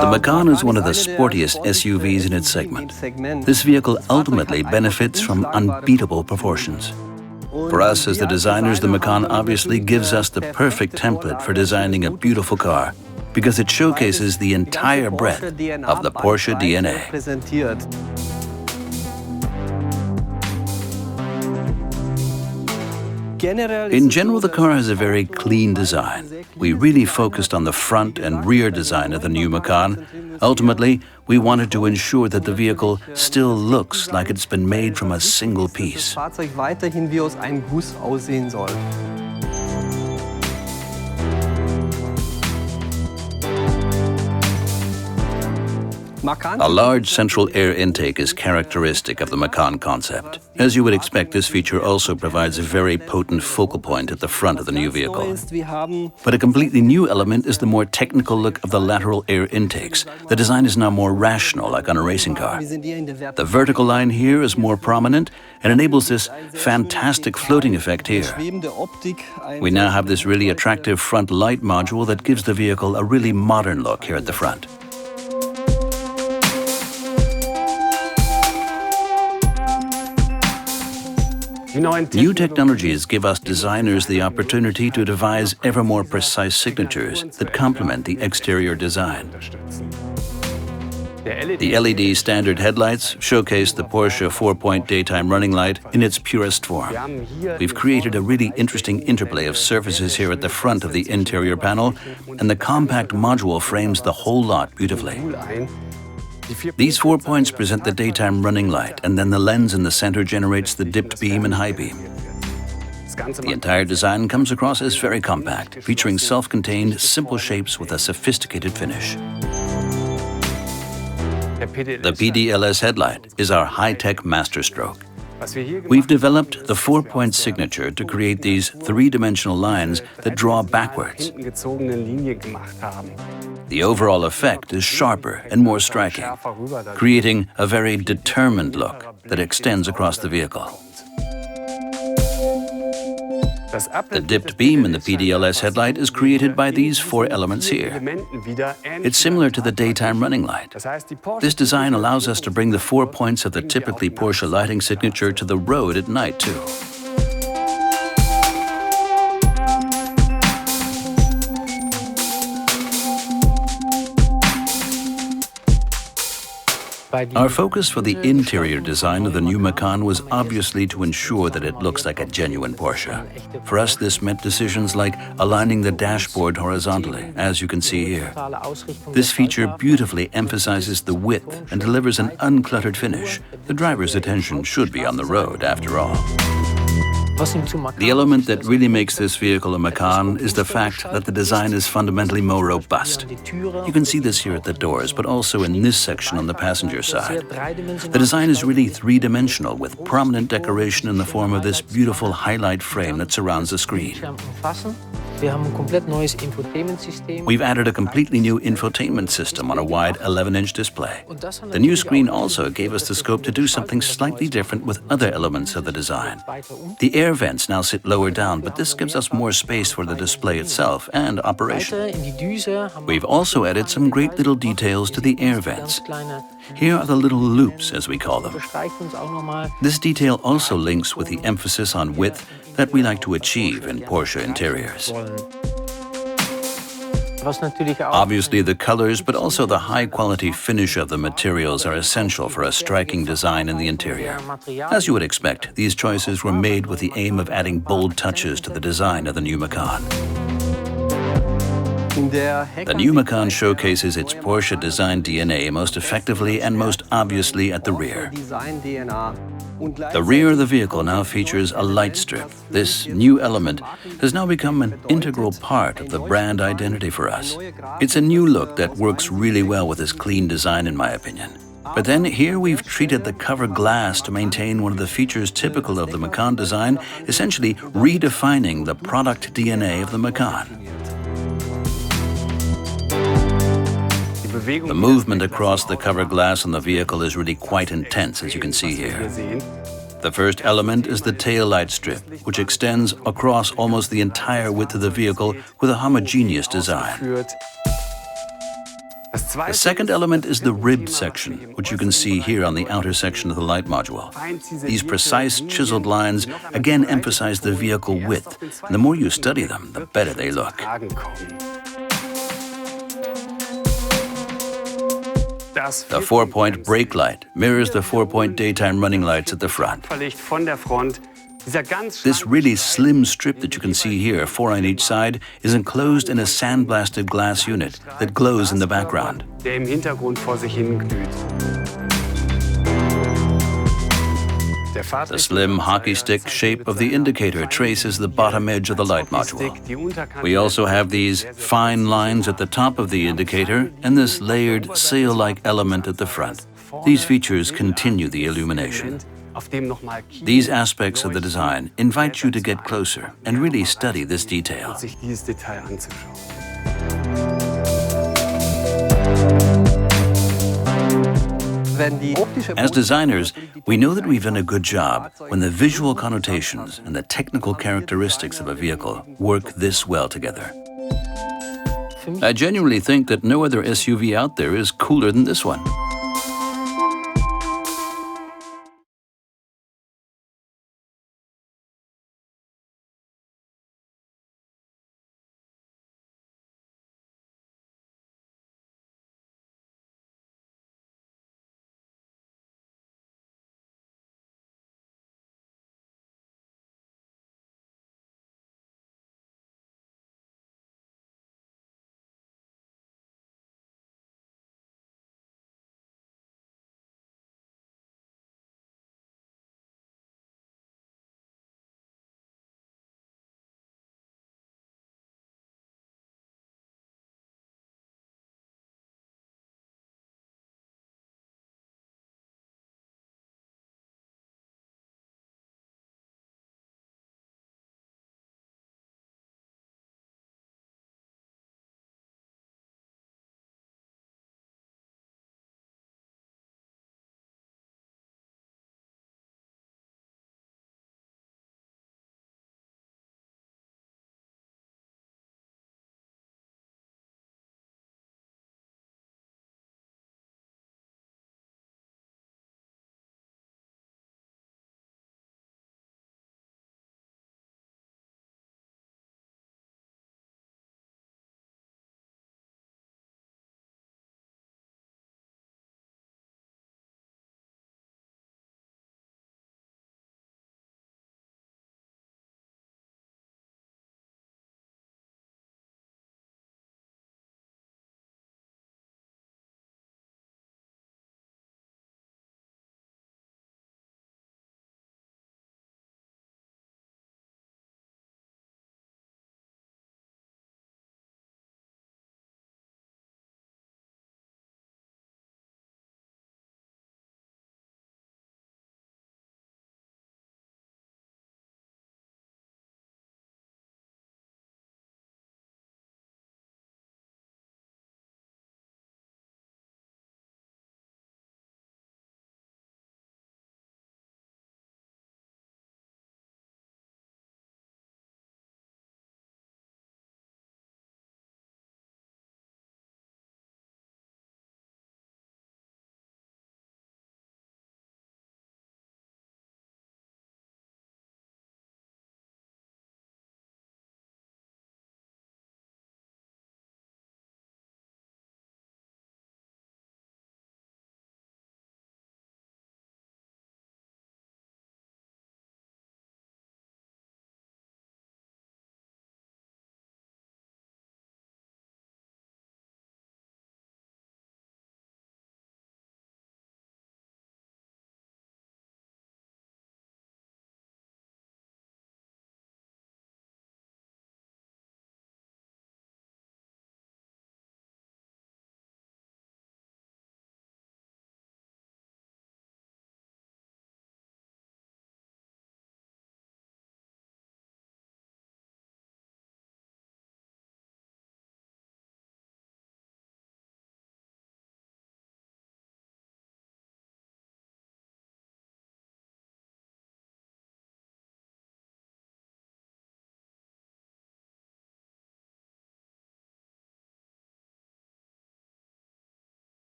The Macan is one of the sportiest SUVs in its segment. This vehicle ultimately benefits from unbeatable proportions. For us as the designers, the Macan obviously gives us the perfect template for designing a beautiful car, because it showcases the entire breadth of the Porsche DNA. In general, the car has a very clean design. We really focused on the front and rear design of the new Macan. Ultimately, we wanted to ensure that the vehicle still looks like it's been made from a single piece. A large central air intake is characteristic of the Macan concept. As you would expect, this feature also provides a very potent focal point at the front of the new vehicle. But a completely new element is the more technical look of the lateral air intakes. The design is now more rational, like on a racing car. The vertical line here is more prominent and enables this fantastic floating effect here. We now have this really attractive front light module that gives the vehicle a really modern look here at the front. New technologies give us designers the opportunity to devise ever more precise signatures that complement the exterior design. The LED standard headlights showcase the Porsche 4-point daytime running light in its purest form. We've created a really interesting interplay of surfaces here at the front of the interior panel, and the compact module frames the whole lot beautifully. These 4 points present the daytime running light, and then the lens in the center generates the dipped beam and high beam. The entire design comes across as very compact, featuring self-contained, simple shapes with a sophisticated finish. The PDLS headlight is our high-tech masterstroke. We've developed the 4-point signature to create these three-dimensional lines that draw backwards. The overall effect is sharper and more striking, creating a very determined look that extends across the vehicle. The dipped beam in the PDLS headlight is created by these 4 elements here. It's similar to the daytime running light. This design allows us to bring the 4 points of the typically Porsche lighting signature to the road at night too. Our focus for the interior design of the new Macan was obviously to ensure that it looks like a genuine Porsche. For us, this meant decisions like aligning the dashboard horizontally, as you can see here. This feature beautifully emphasizes the width and delivers an uncluttered finish. The driver's attention should be on the road, after all. The element that really makes this vehicle a Macan is the fact that the design is fundamentally more robust. You can see this here at the doors, but also in this section on the passenger side. The design is really three-dimensional, with prominent decoration in the form of this beautiful highlight frame that surrounds the screen. We've added a completely new infotainment system on a wide 11-inch display. The new screen also gave us the scope to do something slightly different with other elements of the design. The air vents now sit lower down, but this gives us more space for the display itself and operation. We've also added some great little details to the air vents. Here are the little loops, as we call them. This detail also links with the emphasis on width that we like to achieve in Porsche interiors. Obviously, the colors, but also the high-quality finish of the materials are essential for a striking design in the interior. As you would expect, these choices were made with the aim of adding bold touches to the design of the new Macan. The new Macan showcases its Porsche design DNA most effectively and most obviously at the rear. The rear of the vehicle now features a light strip. This new element has now become an integral part of the brand identity for us. It's a new look that works really well with this clean design, in my opinion. But then here we've treated the cover glass to maintain one of the features typical of the Macan design, essentially redefining the product DNA of the Macan. The movement across the cover glass on the vehicle is really quite intense, as you can see here. The first element is the tail light strip, which extends across almost the entire width of the vehicle with a homogeneous design. The second element is the ribbed section, which you can see here on the outer section of the light module. These precise, chiseled lines again emphasize the vehicle width, and the more you study them, the better they look. The 4-point brake light mirrors the 4-point daytime running lights at the front. This really slim strip that you can see here, 4 on each side, is enclosed in a sandblasted glass unit that glows in the background. The slim hockey stick shape of the indicator traces the bottom edge of the light module. We also have these fine lines at the top of the indicator and this layered sail-like element at the front. These features continue the illumination. These aspects of the design invite you to get closer and really study this detail. As designers, we know that we've done a good job when the visual connotations and the technical characteristics of a vehicle work this well together. I genuinely think that no other SUV out there is cooler than this one.